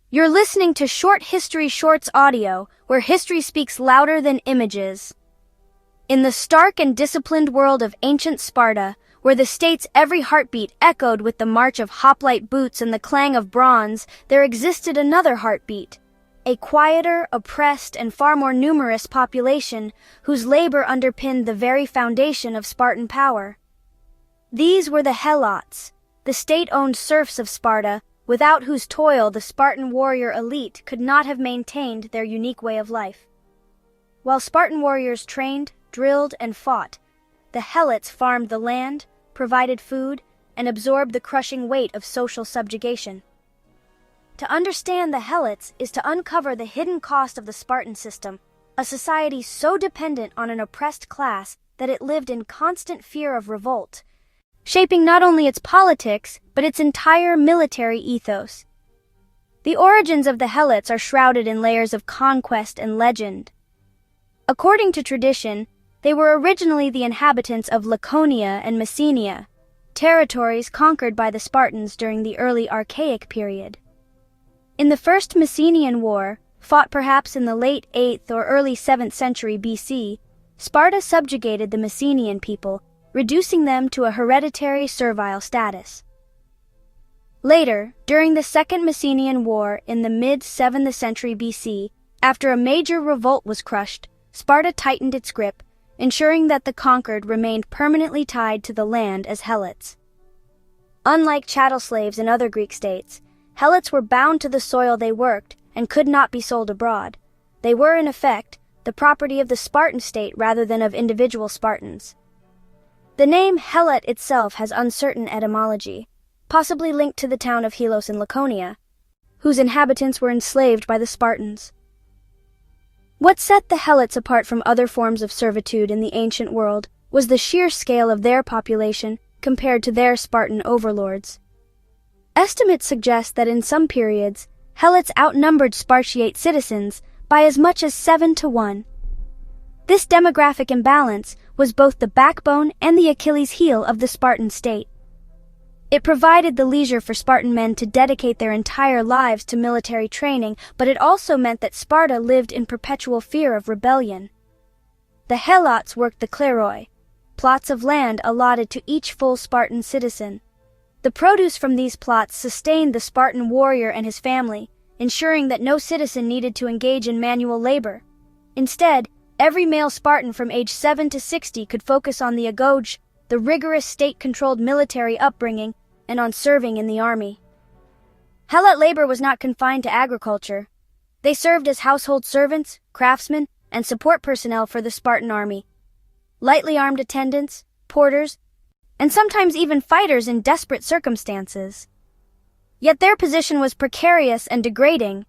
You're listening to Short History Shorts audio, where history speaks louder than images. In the stark and disciplined world of ancient Sparta, where the state's every heartbeat echoed with the march of hoplite boots and the clang of bronze, there existed another heartbeat. A quieter, oppressed, and far more numerous population whose labor underpinned the very foundation of Spartan power. These were the Helots, the state-owned serfs of Sparta, without whose toil the Spartan warrior elite could not have maintained their unique way of life. While Spartan warriors trained, drilled, and fought, the Helots farmed the land, provided food, and absorbed the crushing weight of social subjugation. To understand the Helots is to uncover the hidden cost of the Spartan system, a society so dependent on an oppressed class that it lived in constant fear of revolt, shaping not only its politics, but its entire military ethos. The origins of the Helots are shrouded in layers of conquest and legend. According to tradition, they were originally the inhabitants of Laconia and Messenia, territories conquered by the Spartans during the early Archaic period. In the First Messenian War, fought perhaps in the late 8th or early 7th century BC, Sparta subjugated the Messenian people, reducing them to a hereditary servile status. Later, during the Second Messenian War in the mid-7th century BC, after a major revolt was crushed, Sparta tightened its grip, ensuring that the conquered remained permanently tied to the land as Helots. Unlike chattel slaves in other Greek states, Helots were bound to the soil they worked and could not be sold abroad. They were, in effect, the property of the Spartan state rather than of individual Spartans. The name Helot itself has uncertain etymology, possibly linked to the town of Helos in Laconia, whose inhabitants were enslaved by the Spartans. What set the Helots apart from other forms of servitude in the ancient world was the sheer scale of their population compared to their Spartan overlords. Estimates suggest that in some periods, Helots outnumbered Spartiate citizens by as much as 7-1. This demographic imbalance was both the backbone and the Achilles heel of the Spartan state. It provided the leisure for Spartan men to dedicate their entire lives to military training, but it also meant that Sparta lived in perpetual fear of rebellion. The Helots worked the kleroi, plots of land allotted to each full Spartan citizen. The produce from these plots sustained the Spartan warrior and his family, ensuring that no citizen needed to engage in manual labor. Instead, every male Spartan from age 7 to 60 could focus on the agoge, the rigorous state-controlled military upbringing, and on serving in the army. Helot labor was not confined to agriculture. They served as household servants, craftsmen, and support personnel for the Spartan army. Lightly armed attendants, porters, and sometimes even fighters in desperate circumstances. Yet their position was precarious and degrading.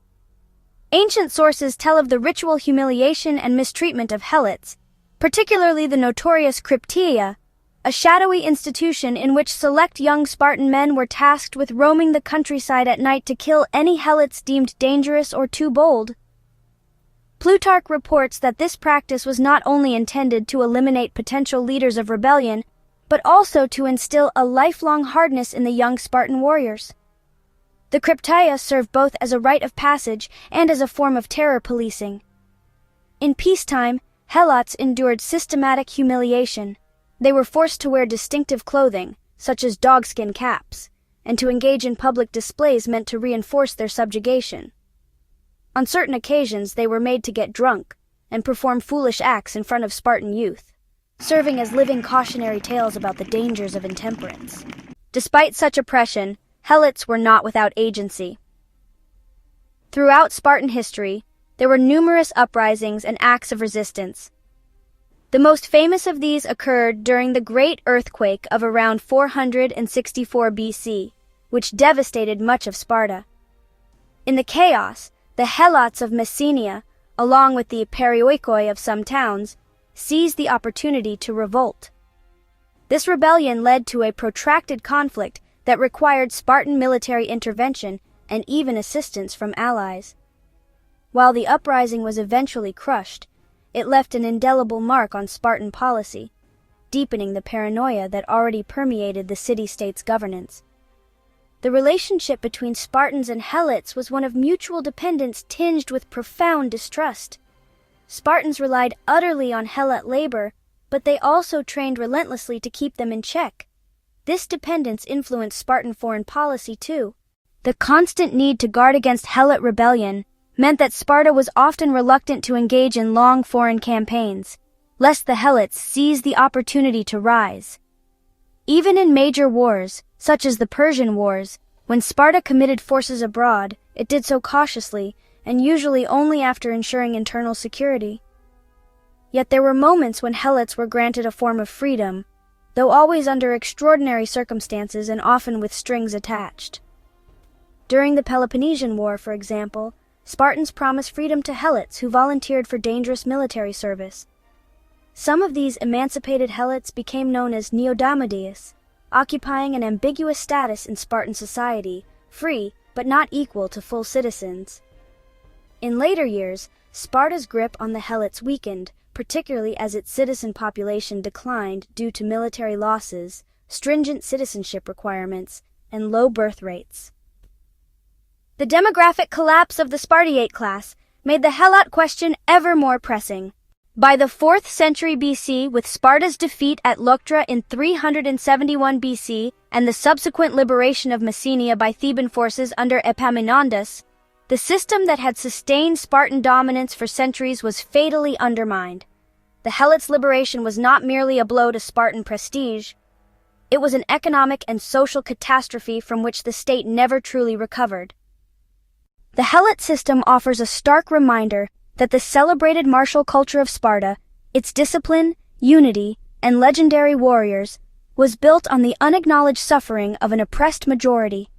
Ancient sources tell of the ritual humiliation and mistreatment of Helots, particularly the notorious Crypteia, a shadowy institution in which select young Spartan men were tasked with roaming the countryside at night to kill any Helots deemed dangerous or too bold. Plutarch reports that this practice was not only intended to eliminate potential leaders of rebellion, but also to instill a lifelong hardness in the young Spartan warriors. The Crypteia served both as a rite of passage and as a form of terror policing. In peacetime, Helots endured systematic humiliation. They were forced to wear distinctive clothing, such as dogskin caps, and to engage in public displays meant to reinforce their subjugation. On certain occasions, they were made to get drunk and perform foolish acts in front of Spartan youth, serving as living cautionary tales about the dangers of intemperance. Despite such oppression, Helots were not without agency. Throughout Spartan history, there were numerous uprisings and acts of resistance. The most famous of these occurred during the Great Earthquake of around 464 BC, which devastated much of Sparta. In the chaos, the Helots of Messenia, along with the Perioikoi of some towns, seized the opportunity to revolt. This rebellion led to a protracted conflict that required Spartan military intervention and even assistance from allies. While the uprising was eventually crushed, it left an indelible mark on Spartan policy, deepening the paranoia that already permeated the city-state's governance. The relationship between Spartans and Helots was one of mutual dependence tinged with profound distrust. Spartans relied utterly on Helot labor, but they also trained relentlessly to keep them in check. This dependence influenced Spartan foreign policy too. The constant need to guard against Helot rebellion meant that Sparta was often reluctant to engage in long foreign campaigns, lest the Helots seize the opportunity to rise. Even in major wars, such as the Persian Wars, when Sparta committed forces abroad, it did so cautiously, and usually only after ensuring internal security. Yet there were moments when Helots were granted a form of freedom, though always under extraordinary circumstances and often with strings attached. During the Peloponnesian War, for example, Spartans promised freedom to Helots who volunteered for dangerous military service. Some of these emancipated Helots became known as Neodamodeus, occupying an ambiguous status in Spartan society, free but not equal to full citizens. In later years, Sparta's grip on the Helots weakened, particularly as its citizen population declined due to military losses, stringent citizenship requirements, and low birth rates. The demographic collapse of the Spartiate class made the Helot question ever more pressing. By the 4th century BC, with Sparta's defeat at Leuctra in 371 BC and the subsequent liberation of Messenia by Theban forces under Epaminondas, the system that had sustained Spartan dominance for centuries was fatally undermined. The Helots' liberation was not merely a blow to Spartan prestige. It was an economic and social catastrophe from which the state never truly recovered. The Helot system offers a stark reminder that the celebrated martial culture of Sparta, its discipline, unity, and legendary warriors, was built on the unacknowledged suffering of an oppressed majority.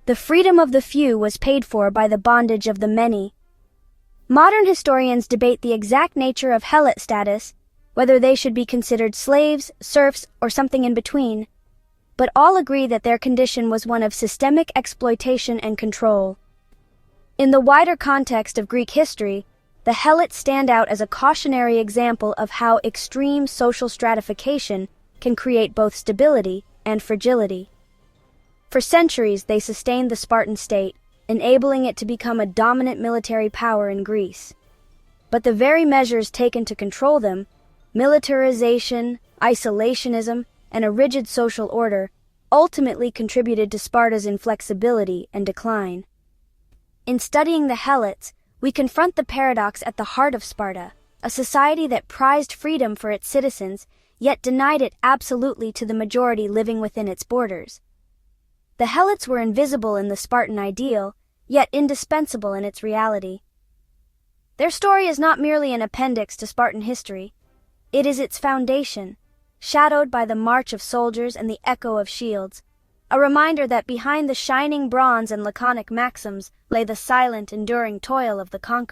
The freedom of the few was paid for by the bondage of the many. Modern historians debate the exact nature of Helot status, whether they should be considered slaves, serfs, or something in between, but all agree that their condition was one of systemic exploitation and control. In the wider context of Greek history, the Helots stand out as a cautionary example of how extreme social stratification can create both stability and fragility. For centuries, they sustained the Spartan state, enabling it to become a dominant military power in Greece. But the very measures taken to control them, militarization, isolationism, and a rigid social order, ultimately contributed to Sparta's inflexibility and decline. In studying the Helots, we confront the paradox at the heart of Sparta, a society that prized freedom for its citizens, yet denied it absolutely to the majority living within its borders. The Helots were invisible in the Spartan ideal, yet indispensable in its reality. Their story is not merely an appendix to Spartan history. It is its foundation, shadowed by the march of soldiers and the echo of shields, a reminder that behind the shining bronze and laconic maxims lay the silent, enduring toil of the conqueror.